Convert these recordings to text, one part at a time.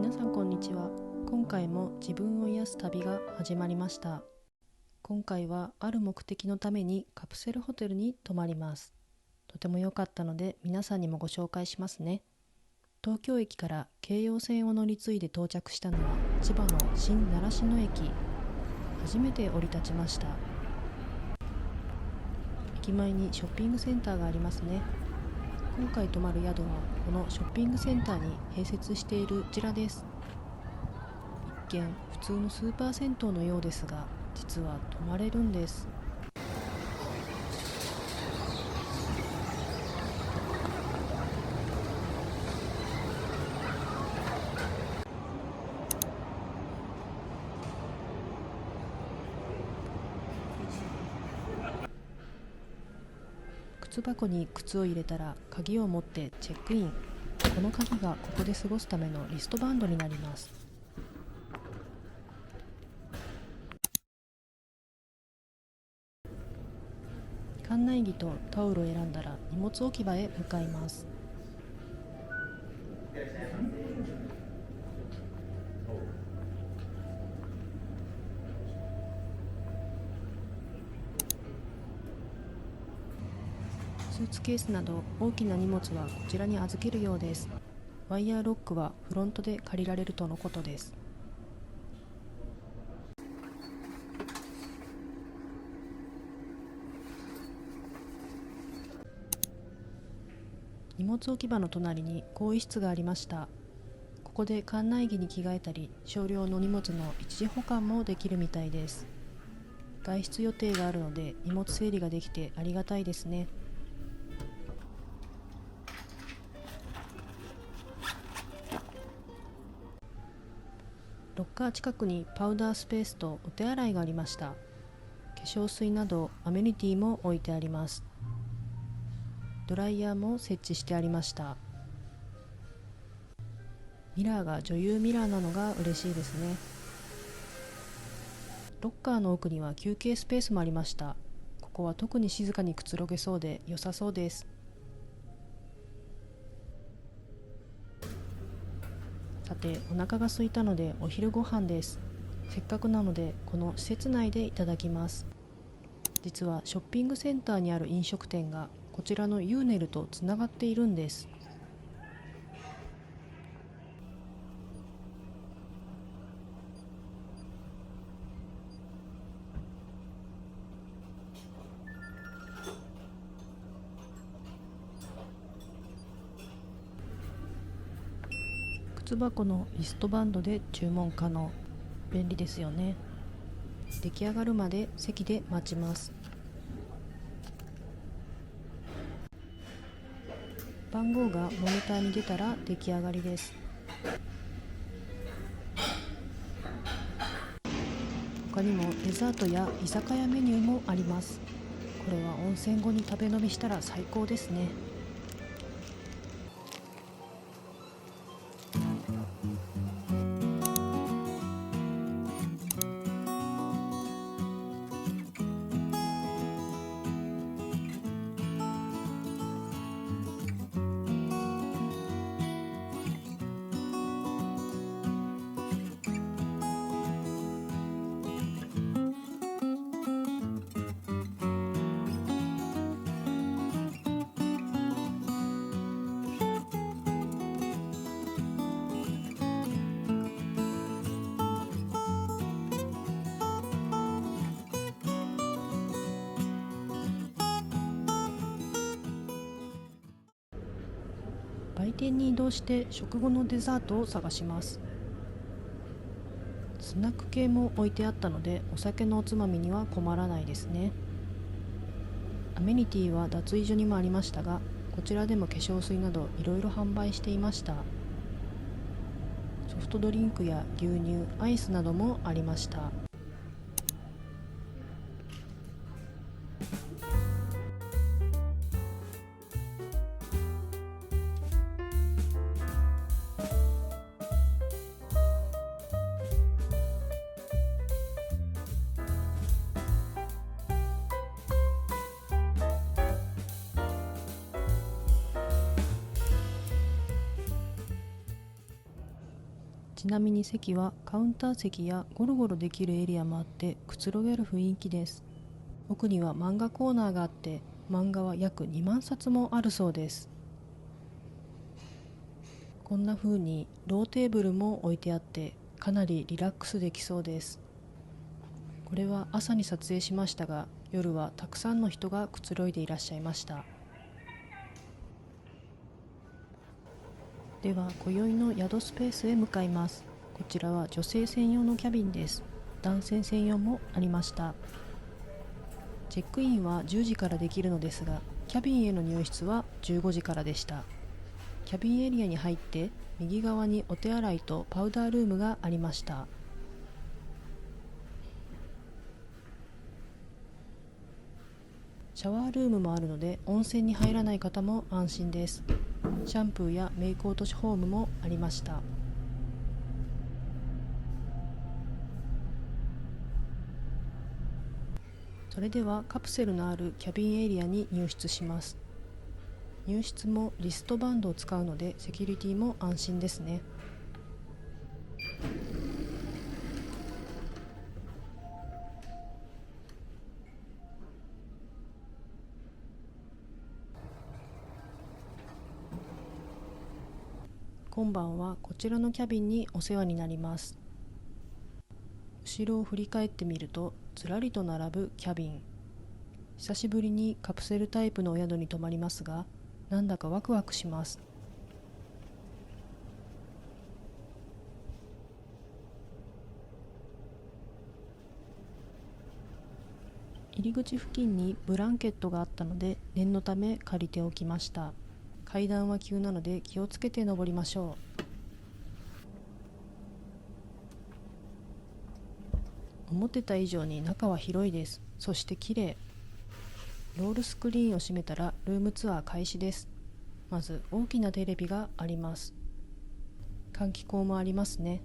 皆さんこんにちは。今回も自分を癒す旅が始まりました。今回はある目的のためにカプセルホテルに泊まります。とても良かったので皆さんにもご紹介しますね。東京駅から京葉線を乗り継いで到着したのは千葉の新習志野駅。初めて降り立ちました。駅前にショッピングセンターがありますね。今回泊まる宿はこのショッピングセンターに併設しているこちらです。一見普通のスーパー銭湯のようですが、実は泊まれるんです。靴箱に靴を入れたら鍵を持ってチェックイン。この鍵がここで過ごすためのリストバンドになります。館内着とタオルを選んだら荷物置き場へ向かいます。スーツケースなど大きな荷物はこちらに預けるようです。ワイヤーロックはフロントで借りられるとのことです。荷物置き場の隣に更衣室がありました。ここで館内着に着替えたり、少量の荷物の一時保管もできるみたいです。外出予定があるので荷物整理ができてありがたいですね。ロッカー近くにパウダースペースとお手洗いがありました。化粧水などアメニティも置いてあります。ドライヤーも設置してありました。ミラーが女優ミラーなのが嬉しいですね。ロッカーの奥には休憩スペースもありました。ここは特に静かにくつろげそうで良さそうです。さて、お腹が空いたのでお昼ご飯です。せっかくなのでこの施設内でいただきます。実はショッピングセンターにある飲食店がこちらのユーネルとつながっているんです。靴箱のリストバンドで注文可能。便利ですよね。出来上がるまで席で待ちます。番号がモニターに出たら出来上がりです。他にもデザートや居酒屋メニューもあります。これは温泉後に食べ飲みしたら最高ですね。売店に移動して食後のデザートを探します。スナック系も置いてあったのでお酒のおつまみには困らないですね。アメニティは脱衣所にもありましたが、こちらでも化粧水などいろいろ販売していました。ソフトドリンクや牛乳、アイスなどもありました。ちなみに席はカウンター席やゴロゴロできるエリアもあってくつろげる雰囲気です。奥には漫画コーナーがあって漫画は約2万冊もあるそうです。こんな風にローテーブルも置いてあってかなりリラックスできそうです。これは朝に撮影しましたが夜はたくさんの人がくつろいでいらっしゃいました。では今宵の宿スペースへ向かいます。こちらは女性専用のキャビンです。男性専用もありました。チェックインは10時からできるのですがキャビンへの入室は15時からでした。キャビンエリアに入って右側にお手洗いとパウダールームがありました。シャワールームもあるので温泉に入らない方も安心です。シャンプーやメイク落としフォームもありました。それではカプセルのあるキャビンエリアに入室します。入室もリストバンドを使うのでセキュリティも安心ですね。今晩はこちらのキャビンにお世話になります。後ろを振り返ってみるとずらりと並ぶキャビン。久しぶりにカプセルタイプのお宿に泊まりますがなんだかワクワクします。入り口付近にブランケットがあったので念のため借りておきました。階段は急なので気をつけて登りましょう。思ってた以上に中は広いです。そして綺麗。ロールスクリーンを閉めたらルームツアー開始です。まず大きなテレビがあります。換気口もありますね。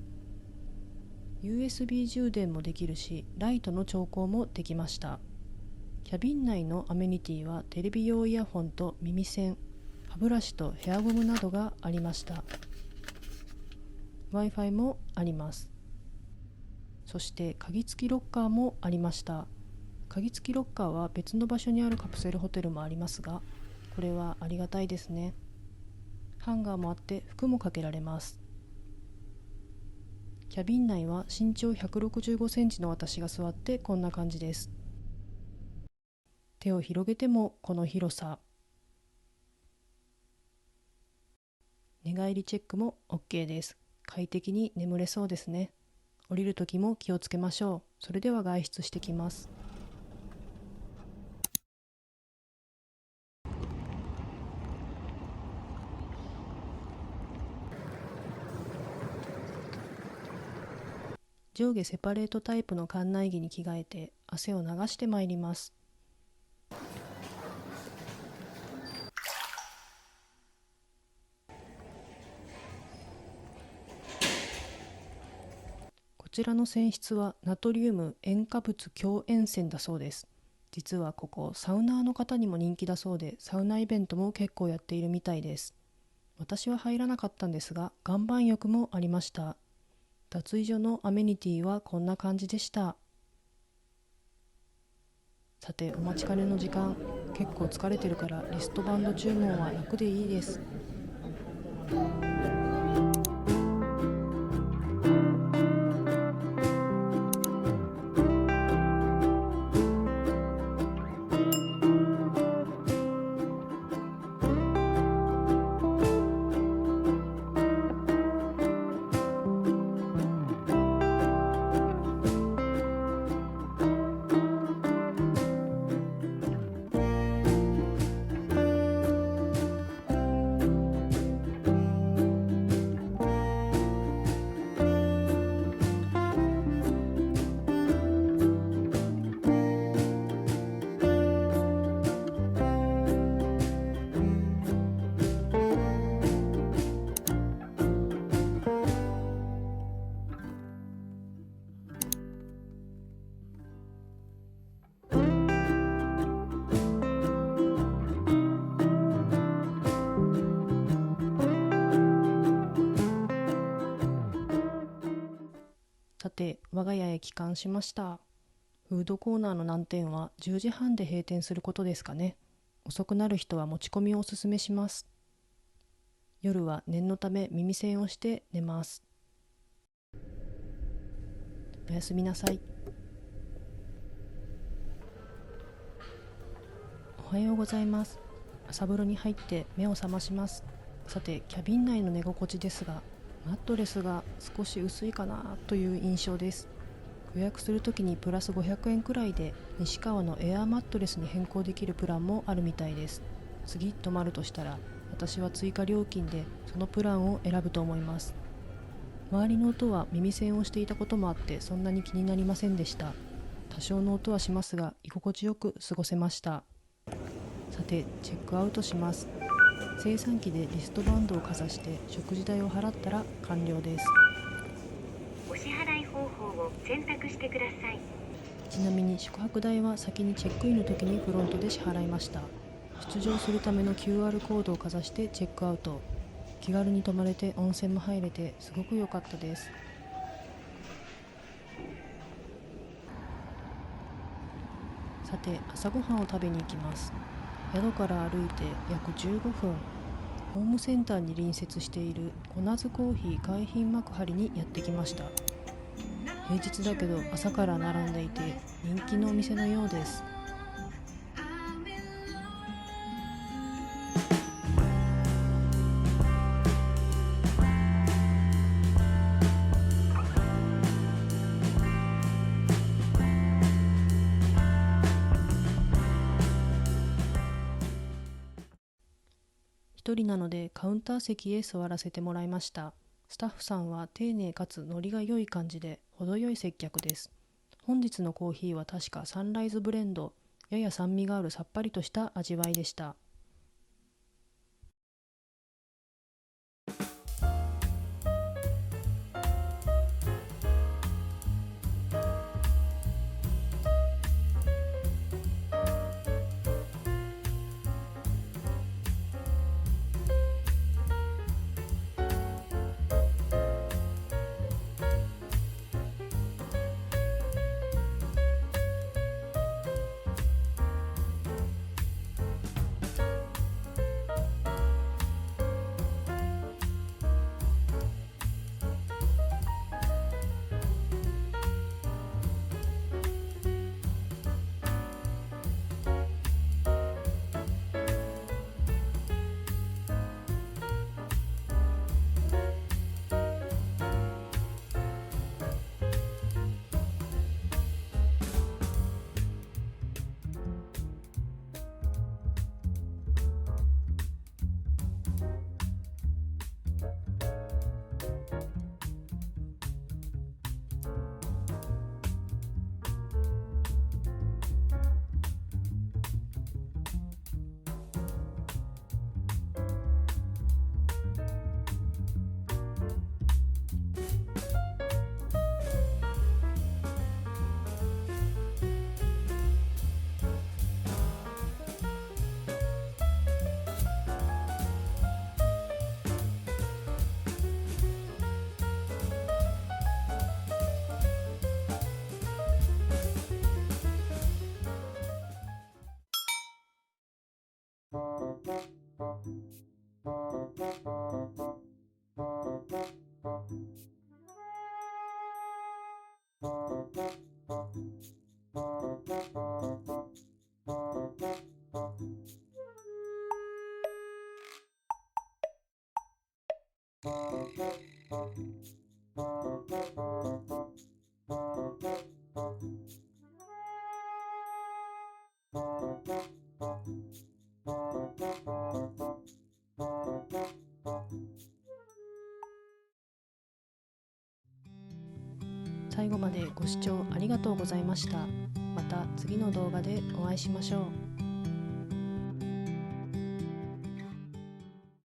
USB 充電もできるしライトの調光もできました。キャビン内のアメニティはテレビ用イヤホンと耳栓、歯ブラシとヘアゴムなどがありました。 Wi-Fi もあります。そして鍵付きロッカーもありました。鍵付きロッカーは別の場所にあるカプセルホテルもありますがこれはありがたいですね。ハンガーもあって服もかけられます。キャビン内は身長165センチの私が座ってこんな感じです。手を広げてもこの広さ。寝返りチェックも OK です。快適に眠れそうですね。降りるときも気をつけましょう。それでは外出してきます。上下セパレートタイプの館内着に着替えて汗を流してまいります。こちらの泉質はナトリウム塩化物強塩泉だそうです。実はここサウナーの方にも人気だそうでサウナイベントも結構やっているみたいです。私は入らなかったんですが岩盤浴もありました。脱衣所のアメニティはこんな感じでした。さてお待ちかねの時間、結構疲れてるからリストバンド注文は楽でいいです。て我が家へ帰還しました。フードコーナーの難点は10時半で閉店することですかね。遅くなる人は持ち込みをおすすめします。夜は念のため耳栓をして寝ます。おやすみなさい。おはようございます。朝風呂に入って目を覚まします。さて、キャビン内の寝心地ですが、マットレスが少し薄いかなという印象です。予約するときにプラス500円くらいで西川のエアーマットレスに変更できるプランもあるみたいです。次泊まるとしたら、私は追加料金でそのプランを選ぶと思います。周りの音は耳栓をしていたこともあってそんなに気になりませんでした。多少の音はしますが居心地よく過ごせました。さて、チェックアウトします。精算機でリストバンドをかざして食事代を払ったら完了です。お支払い方法を選択してください。ちなみに宿泊代は先にチェックインの時にフロントで支払いました。出場するための QR コードをかざしてチェックアウト。気軽に泊まれて温泉も入れてすごく良かったです。さて、朝ごはんを食べに行きます。宿から歩いて約15分、ホームセンターに隣接しているコナズコーヒー海浜幕張にやってきました。平日だけど朝から並んでいて人気のお店のようです。一人なのでカウンター席へ座らせてもらいました。スタッフさんは丁寧かつノリが良い感じで程よい接客です。本日のコーヒーは確かサンライズブレンド、やや酸味があるさっぱりとした味わいでした。最後までご視聴ありがとうございました。また次の動画でお会いしましょう。